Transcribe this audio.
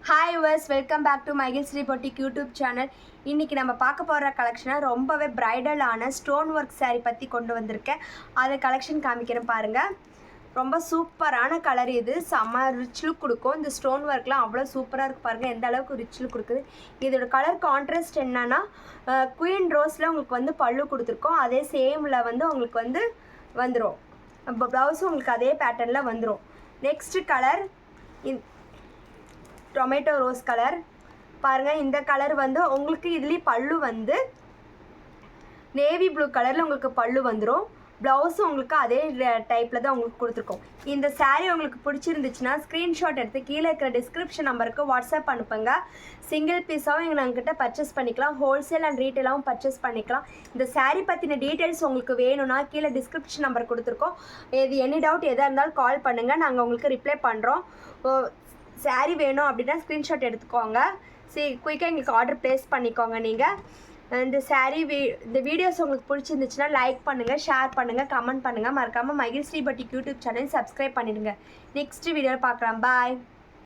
Hi viewers, welcome back to Magizhshree boutique YouTube channel. இன்றைக்கி நம்ம பார்க்க போகிற கலெக்ஷனாக ரொம்பவே ப்ரைடலான ஸ்டோன் ஒர்க் சாரீ பற்றி கொண்டு வந்திருக்கேன். அதை கலெக்ஷன் காமிக்கிறேன் பாருங்கள். ரொம்ப சூப்பரான கலர் இது. செம்ம ரிச் லுக் கொடுக்கும். இந்த ஸ்டோன் ஒர்க்லாம் அவ்வளோ சூப்பராக இருக்குது பாருங்கள், எந்த அளவுக்கு ரிச் லுக் கொடுக்குது. இதோட கலர் கான்ட்ராஸ்ட் என்னன்னா குயின் ரோஸில் உங்களுக்கு வந்து பல்லு கொடுத்துருக்கோம். அதே சேமில் வந்து உங்களுக்கு வந்து வந்துடும். ப்ளவுஸும் உங்களுக்கு அதே பேட்டர்னில் வந்துடும். Next colour tomato rose colour பாருங்கள். இந்த கலர் வந்து உங்களுக்கு இதுலேயும் பல்லு வந்து நேவி ப்ளூ கலரில் உங்களுக்கு பல்லு வந்துடும். ப்ளவுஸும் உங்களுக்கு அதே டைப்பில் தான் உங்களுக்கு கொடுத்துருக்கோம். இந்த சாரீ உங்களுக்கு பிடிச்சிருந்துச்சுன்னா ஸ்க்ரீன்ஷாட் எடுத்து கீழே இருக்கிற டிஸ்கிரிப்ஷன் நம்பருக்கு வாட்ஸ்அப் அனுப்புங்க. சிங்கிள் பீஸாகவும் எங்கள்கிட்ட பர்ச்சேஸ் பண்ணிக்கலாம், ஹோல்சேல் அண்ட் ரீட்டெயிலாகவும் பர்ச்சேஸ் பண்ணிக்கலாம். இந்த சாரீ பற்றின டீட்டெயில்ஸ் உங்களுக்கு வேணும்னா கீழே டிஸ்கிரிப்ஷன் நம்பர் கொடுத்துருக்கோம். இது எனி டவுட் எதாக இருந்தாலும் கால் பண்ணுங்கள், நாங்கள் உங்களுக்கு ரிப்ளை பண்ணுறோம். சாரீ வேணும் அப்படின்னா ஸ்க்ரீன்ஷாட் எடுத்துக்கோங்க. குயிக்காக எங்களுக்கு ஆர்டர் ப்ளேஸ் பண்ணிக்கோங்க. நீங்கள் இந்த வீடியோஸ் உங்களுக்கு பிடிச்சிருந்துச்சுன்னா லைக் பண்ணுங்கள், ஷேர் பண்ணுங்கள், கமெண்ட் பண்ணுங்கள். மறக்காமல் மகிழ்ஸ்ரீ பொட்டிக் யூடியூப் சேனல் சப்ஸ்கிரைப் பண்ணிடுங்க. நெக்ஸ்ட் வீடியோவில் பார்க்கலாம். பாய்.